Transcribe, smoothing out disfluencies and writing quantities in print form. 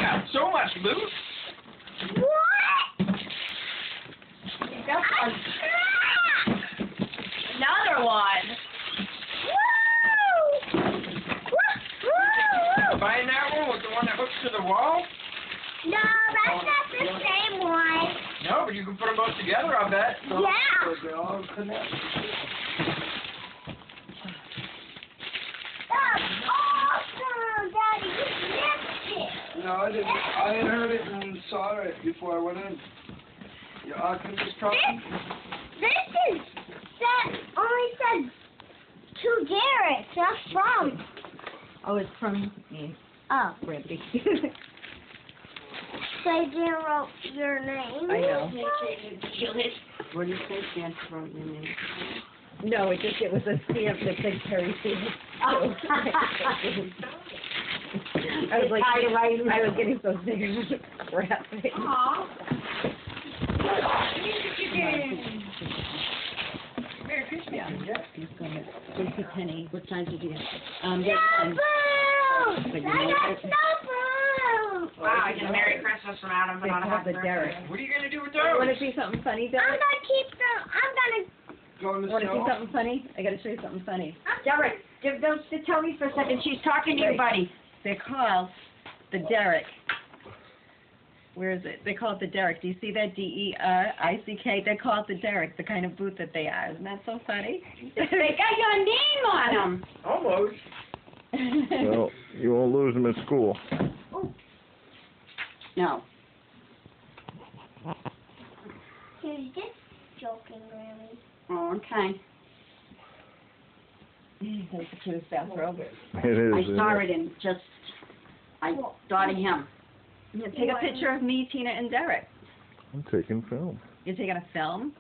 got so much loot. What? Got one. Another one. Woo! Woo! Find that one with the one that hooks to the wall? No, that's not the same one. No, but you can put them both together, I bet. Yeah. They all connect. That's awesome, Daddy. You missed it. No, I didn't. I had heard it and saw it before I went in. Your Archimedes talking? This is that only said to Derek, not from. Oh, it's from me. Oh, Randy. so I didn't wrote your name. I know. What do you think stands for your name? No, it was a stamp that said Terry Stevens. Oh. I was like, Tied it right in I was getting so sick of crap. Aw. Merry Christmas. Yeah. He's going to J.C. Penney. What size did you get? No, Get one. boo! But you I know got what? no boo! Wow, I get a Merry Christmas from Adam, but They not a call Happy the Derek. Birthday. What are you going to do with Want those? to see something funny, I'm Derek? gonna keep them. I'm gonna. Go in the Want to see snow? something funny? I got to show you something funny. Derek, give those to Tony for a second. She's talking to you, buddy. They're called the Derek. Where is it? They call it the Derek. Do you see that? D-E-R-I-C-K. They call it the Derek, the kind of boot that they are. Isn't that so funny? They got your name on them. Almost. Well, you won't lose them at school. No. Who's this joking, Grammy? Oh, okay. That's the cutest bathrobe. It is. I isn't saw it? it and just, I thought of him. Yeah, take a picture of me, Tina, and Derek. I'm taking film. You're taking a film?